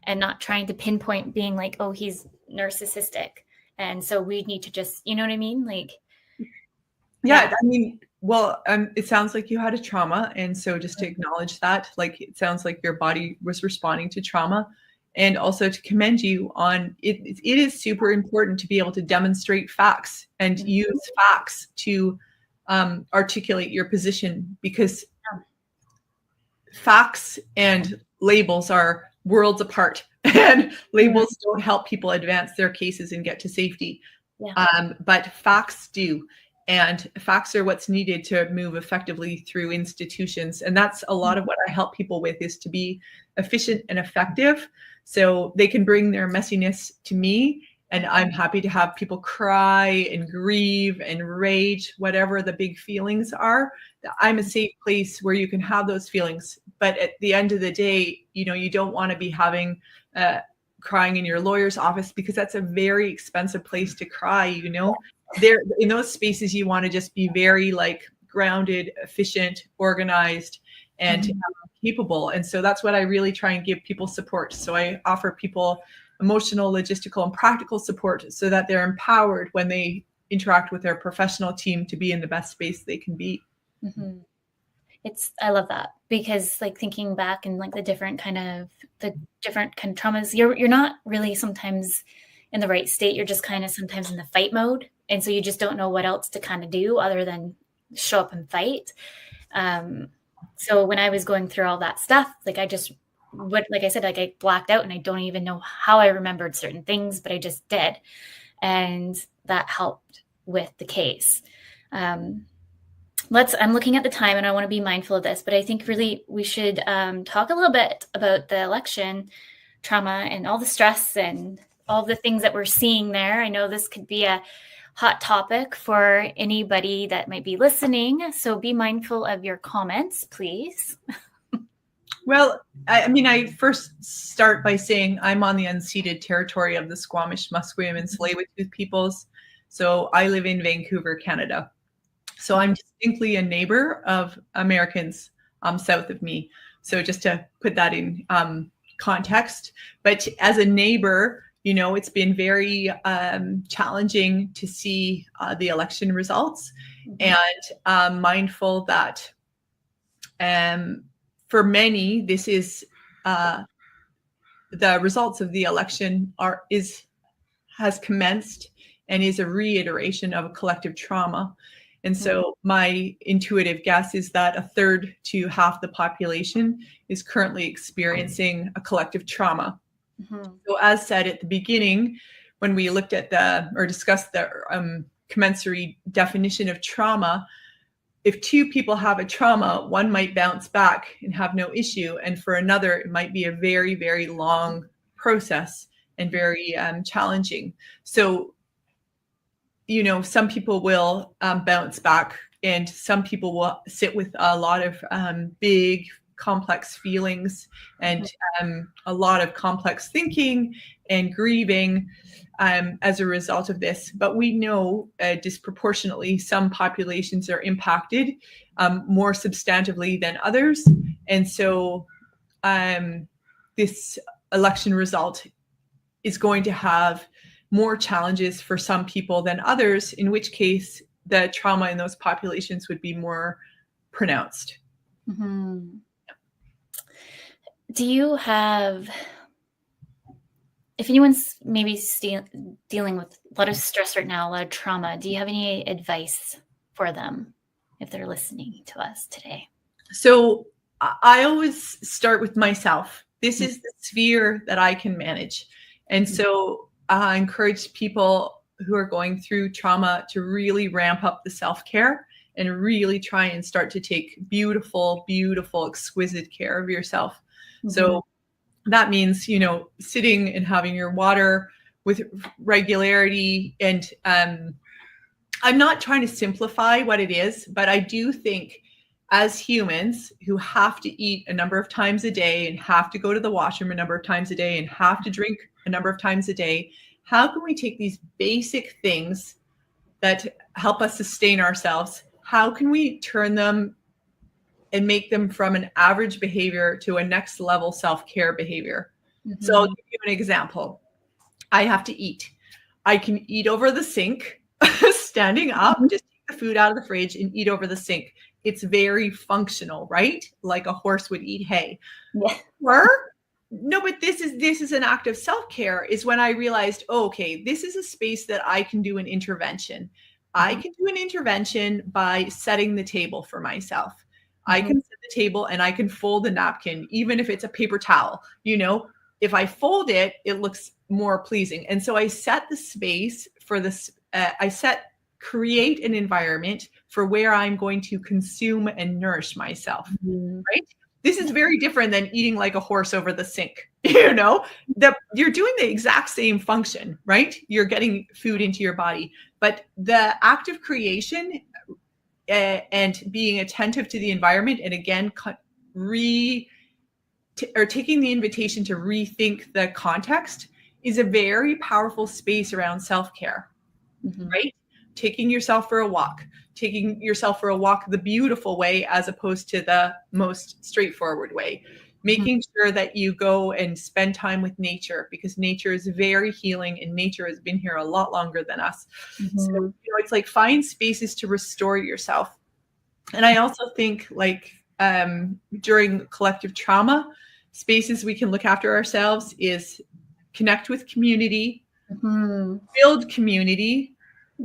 S1: and not trying to pinpoint being like, oh, he's narcissistic. And so we need to just, you know what I mean? Like,
S2: yeah. I mean, well, it sounds like you had a trauma. And so just to acknowledge that, like, it sounds like your body was responding to trauma. And also to commend you on it. It is super important to be able to demonstrate facts and use facts to articulate your position, because facts and labels are worlds apart, and labels don't help people advance their cases and get to safety. But facts do. And facts are what's needed to move effectively through institutions. And that's a lot of what I help people with, is to be efficient and effective. So they can bring their messiness to me, and I'm happy to have people cry and grieve and rage, whatever the big feelings are. I'm a safe place where you can have those feelings. But at the end of the day, you don't want to be having crying in your lawyer's office, because that's a very expensive place to cry. There, in those spaces, you want to just be very grounded, efficient, organized, and capable. And so that's what I really try and give people support. So I offer people emotional, logistical, and practical support so that they're empowered when they interact with their professional team to be in the best space they can be.
S1: I love that, because thinking back and the different kind of traumas, you're not really sometimes in the right state. You're just kind of sometimes in the fight mode. And so you just don't know what else to kind of do other than show up and fight. So when I was going through all that stuff, I blacked out, and I don't even know how I remembered certain things, but I just did. And that helped with the case. I'm looking at the time, and I want to be mindful of this, but I think really we should talk a little bit about the election trauma and all the stress and all the things that we're seeing there. I know this could be a hot topic for anybody that might be listening. So be mindful of your comments, please.
S2: Well, I first start by saying I'm on the unceded territory of the Squamish, Musqueam, and Tsleil-Waututh peoples. So I live in Vancouver, Canada. So I'm distinctly a neighbor of Americans south of me. So just to put that in context, but as a neighbor, it's been very challenging to see the election results, and mindful that for many, this is the results of the election has commenced and is a reiteration of a collective trauma. And so my intuitive guess is that a third to half the population is currently experiencing a collective trauma. So as said at the beginning, when we looked at discussed the commensurate definition of trauma, if two people have a trauma, one might bounce back and have no issue. And for another, it might be a very, very long process and very challenging. So, some people will bounce back, and some people will sit with a lot of big, complex feelings and a lot of complex thinking and grieving as a result of this. But we know disproportionately some populations are impacted more substantively than others. And so this election result is going to have more challenges for some people than others, in which case the trauma in those populations would be more pronounced.
S1: Do you have, if anyone's maybe dealing with a lot of stress right now, a lot of trauma, do you have any advice for them if they're listening to us today?
S2: So I always start with myself. This is the sphere that I can manage. And so I encourage people who are going through trauma to really ramp up the self-care and really try and start to take beautiful, beautiful, exquisite care of yourself. So that means, sitting and having your water with regularity. And I'm not trying to simplify what it is, but I do think as humans who have to eat a number of times a day and have to go to the washroom a number of times a day and have to drink a number of times a day, how can we take these basic things that help us sustain ourselves? How can we turn them and make them from an average behavior to a next level self-care behavior? So I'll give you an example. I have to eat. I can eat over the sink, standing up, just take the food out of the fridge and eat over the sink. It's very functional, right? Like a horse would eat hay.
S1: Yeah.
S2: Or no, but this is an act of self-care, is when I realized, okay, this is a space that I can do an intervention. I can do an intervention by setting the table for myself. I can set the table and I can fold a napkin, even if it's a paper towel. If I fold it, it looks more pleasing. And so I set the space for this. Create an environment for where I'm going to consume and nourish myself, right? This is very different than eating like a horse over the sink. You're doing the exact same function, right? You're getting food into your body, but the act of creation and being attentive to the environment, and again, taking the invitation to rethink the context, is a very powerful space around self-care, right? Taking yourself for a walk the beautiful way as opposed to the most straightforward way. Making sure that you go and spend time with nature, because nature is very healing and nature has been here a lot longer than us. So, it's like find spaces to restore yourself. And I also think during collective trauma, spaces we can look after ourselves is connect with community, build community,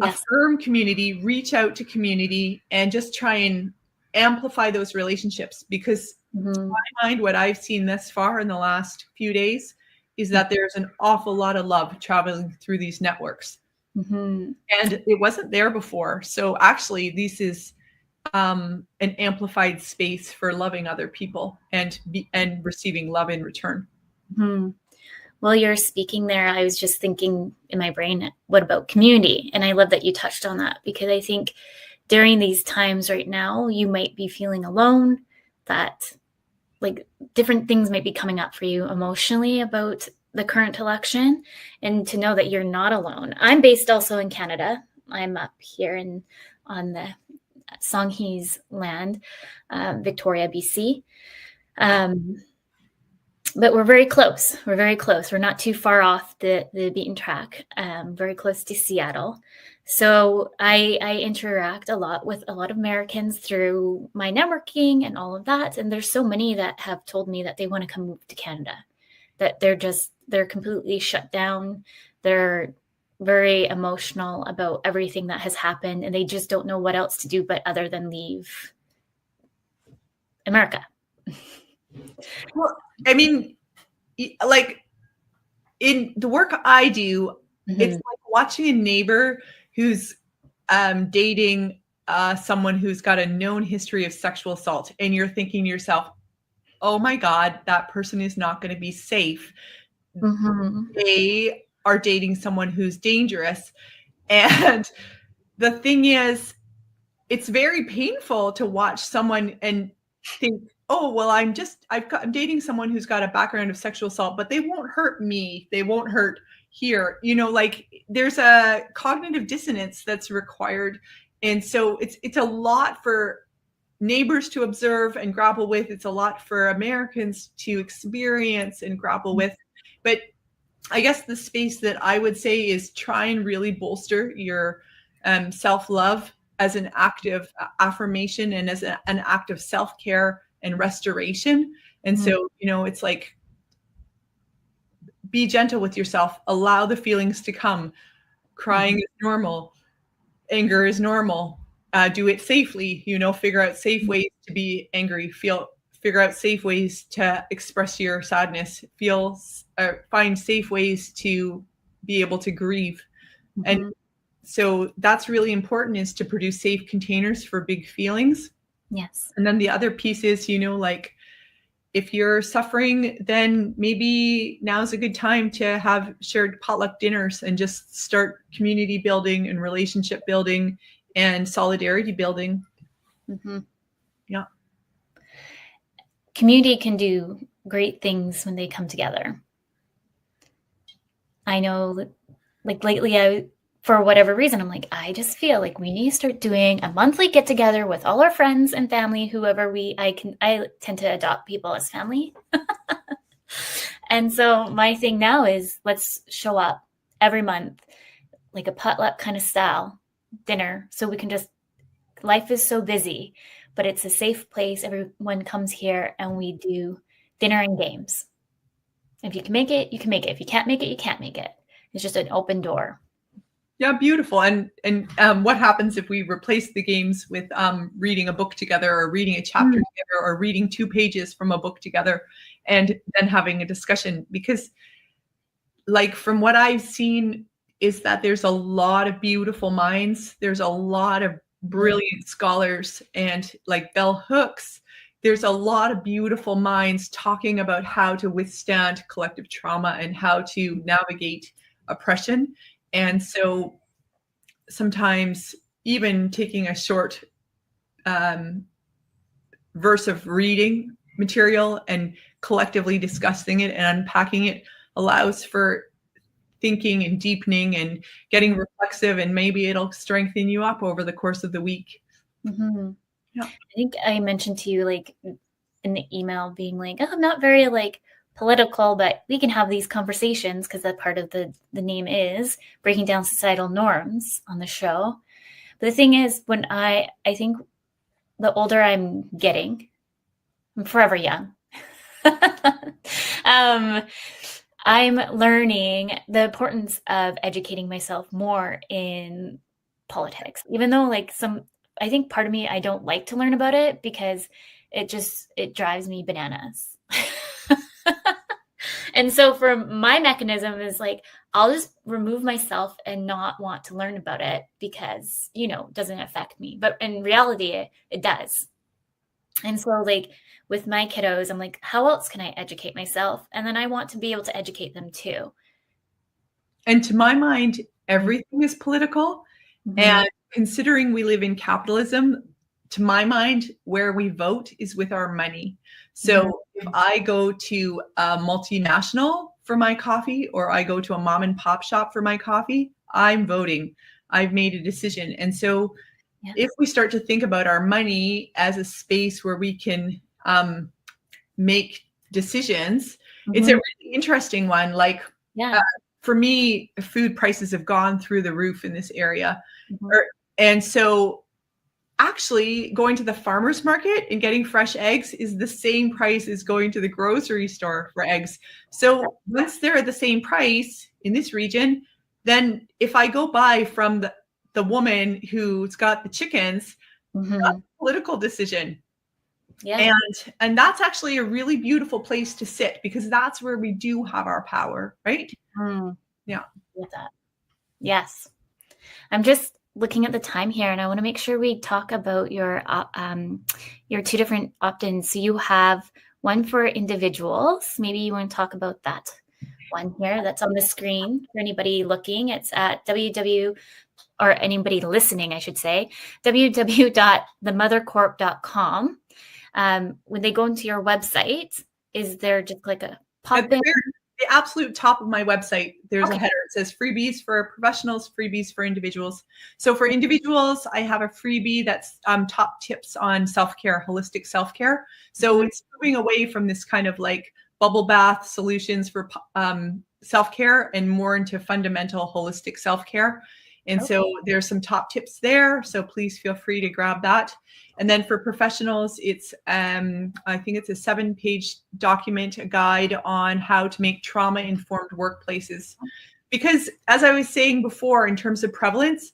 S2: affirm community, reach out to community, and just try and amplify those relationships. Because in my mind, what I've seen thus far in the last few days is that there's an awful lot of love traveling through these networks. And it wasn't there before. So actually, this is an amplified space for loving other people and receiving love in return.
S1: While you're speaking there, I was just thinking in my brain, what about community? And I love that you touched on that, because I think during these times right now, you might be feeling alone, that different things might be coming up for you emotionally about the current election, and to know that you're not alone. I'm based also in Canada. I'm up here on the Songhees land, Victoria, BC. but we're very close. We're very close. We're not too far off the beaten track, very close to Seattle. So I interact a lot with a lot of Americans through my networking and all of that. And there's so many that have told me that they want to come move to Canada, that they're completely shut down. They're very emotional about everything that has happened, and they just don't know what else to do but other than leave America.
S2: Well, I mean, like in the work I do, it's like watching a neighbor who's dating someone who's got a known history of sexual assault, and you're thinking to yourself, oh my God, that person is not going to be safe. They are dating someone who's dangerous. And the thing is, it's very painful to watch someone and think, oh, well, I'm dating someone who's got a background of sexual assault, but they won't hurt me. They won't hurt here. You know, like there's a cognitive dissonance that's required. And so it's a lot for neighbors to observe and grapple with. It's a lot for Americans to experience and grapple with. But I guess the space that I would say is try and really bolster your self-love as an act of affirmation and as an act of self-care and restoration. And so, you know, it's like, be gentle with yourself, allow the feelings to come. Crying is normal. Anger is normal. Do it safely, you know, figure out safe ways to be angry, figure out safe ways to express your sadness, find safe ways to be able to grieve. And so that's really important, is to produce safe containers for big feelings.
S1: Yes.
S2: And then the other piece is, you know, like if you're suffering, then maybe now's a good time to have shared potluck dinners and just start community building and relationship building and solidarity building. Yeah.
S1: Community can do great things when they come together. I know that, like lately, for whatever reason, I'm like, I just feel like we need to start doing a monthly get together with all our friends and family, whoever I tend to adopt people as family. And so my thing now is, let's show up every month, like a potluck kind of style dinner. So we can life is so busy, but it's a safe place. Everyone comes here and we do dinner and games. If you can make it, you can make it. If you can't make it, you can't make it. It's just an open door.
S2: Yeah, beautiful. And what happens if we replace the games with reading a book together, or reading a chapter together, or reading 2 pages from a book together, and then having a discussion? Because like from what I've seen is that there's a lot of beautiful minds. There's a lot of brilliant scholars, and like bell hooks, there's a lot of beautiful minds talking about how to withstand collective trauma and how to navigate oppression. And so sometimes even taking a short verse of reading material and collectively discussing it and unpacking it allows for thinking and deepening and getting reflexive, and maybe it'll strengthen you up over the course of the week.
S1: Yeah. I think I mentioned to you, like in the email, being like, oh, I'm not very like political, but we can have these conversations, because that part of the name is breaking down societal norms on the show. But the thing is, when I think the older I'm getting, I'm forever young. I'm learning the importance of educating myself more in politics, even though like I think part of me, I don't like to learn about it because it drives me bananas. And so for my mechanism is like, I'll just remove myself and not want to learn about it because, you know, it doesn't affect me. But in reality, it does. And so like with my kiddos, I'm like, how else can I educate myself? And then I want to be able to educate them too.
S2: And to my mind, everything is political. And considering we live in capitalism, to my mind, where we vote is with our money. So if I go to a multinational for my coffee, or I go to a mom and pop shop for my coffee, I'm voting. I've made a decision. And so if we start to think about our money as a space where we can make decisions, It's a really interesting one. Like,
S1: yeah.
S2: For me, food prices have gone through the roof in this area.
S1: Mm-hmm.
S2: And so actually going to the farmer's market and getting fresh eggs is the same price as going to the grocery store for eggs. So once they're at the same price in this region, then if I go buy from the woman who's got the chickens,
S1: Mm-hmm.
S2: that's a political decision.
S1: Yeah.
S2: And that's actually a really beautiful place to sit, because that's where we do have our power, right? Yeah.
S1: With that. Yes. I'm just looking at the time here, and I want to make sure we talk about your 2 different opt-ins. So you have one for individuals. Maybe you want to talk about that one here that's on the screen for anybody looking. It's at or anybody listening, I should say, www.themothercorp.com. When they go into your website, is there just like a pop-in?
S2: The absolute top of my website, there's a header. It says freebies for professionals, freebies for individuals. So for individuals, I have a freebie that's top tips on self-care, holistic self-care. So it's moving away from this kind of like bubble bath solutions for self-care and more into fundamental holistic self-care. And so there's some top tips there. So please feel free to grab that. And then for professionals, it's I think it's a 7-page document, a guide on how to make trauma-informed workplaces. Because as I was saying before, in terms of prevalence,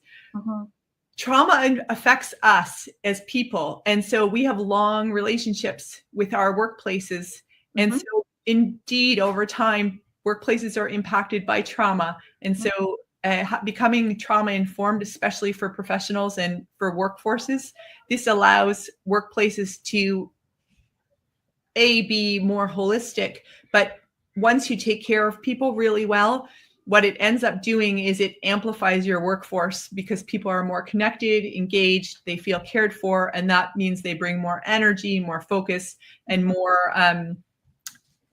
S2: trauma affects us as people. And so we have long relationships with our workplaces. And so indeed, over time, workplaces are impacted by trauma. And so becoming trauma informed, especially for professionals and for workforces, this allows workplaces to be more holistic. But once you take care of people really well, what it ends up doing is it amplifies your workforce, because people are more connected, engaged, they feel cared for, and that means they bring more energy, more focus, and more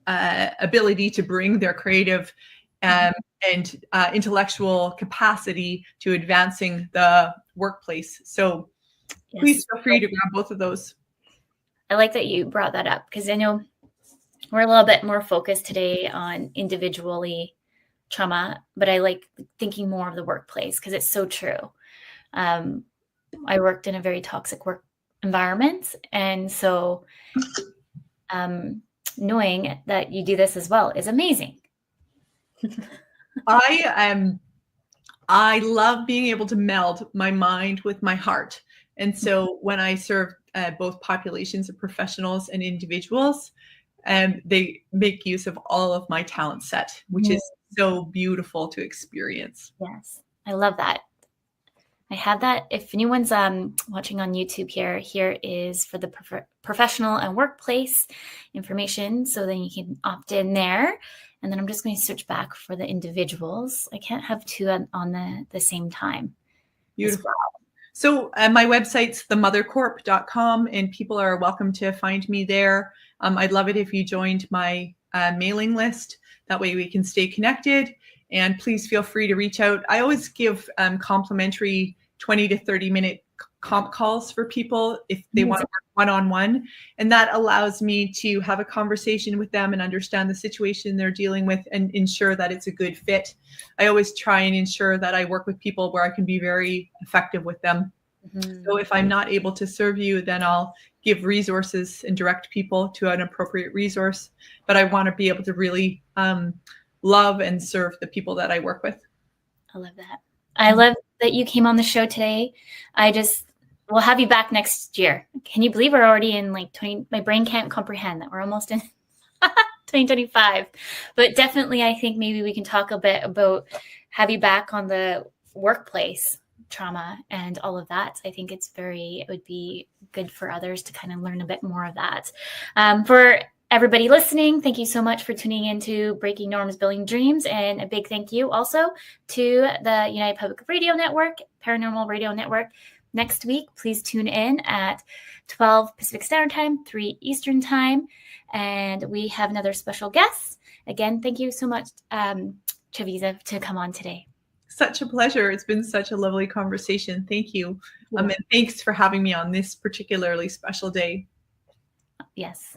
S2: ability to bring their creative and intellectual capacity to advancing the workplace. So please feel free to grab both of those.
S1: I like that you brought that up, because I know we're a little bit more focused today on individually trauma, but I like thinking more of the workplace, because it's so true. I worked in a very toxic work environment, and so knowing that you do this as well is amazing.
S2: I love being able to meld my mind with my heart. And so when I serve both populations of professionals and individuals, they make use of all of my talent set, which is so beautiful to experience.
S1: Yes, I love that. I have that. If anyone's watching on YouTube here is for the professional and workplace information. So then you can opt in there. And then I'm just going to switch back for the individuals. I can't have 2 on the same time.
S2: Beautiful. Well. So my website's themothercorp.com, and people are welcome to find me there. I'd love it if you joined my mailing list. That way we can stay connected. And please feel free to reach out. I always give complimentary 20 to 30 minute comp calls for people if they want to work one-on-one. And that allows me to have a conversation with them and understand the situation they're dealing with and ensure that it's a good fit. I always try and ensure that I work with people where I can be very effective with them. So if I'm not able to serve you, then I'll give resources and direct people to an appropriate resource. But I want to be able to really love and serve the people that I work with.
S1: I love that. I love that you came on the show today. We'll have you back next year. Can you believe we're already in like 20? My brain can't comprehend that we're almost in 2025. But definitely, I think maybe we can talk a bit about have you back on the workplace trauma and all of that. I think it would be good for others to kind of learn a bit more of that. For everybody listening, thank you so much for tuning into Breaking Norms, Building Dreams. And a big thank you also to the United Public Radio Network, Paranormal Radio Network. Next week, please tune in at 12 Pacific Standard Time, 3 Eastern Time. And we have another special guest. Again, thank you so much, Chavisa, to come on today.
S2: Such a pleasure. It's been such a lovely conversation. Thank you. And thanks for having me on this particularly special day.
S1: Yes.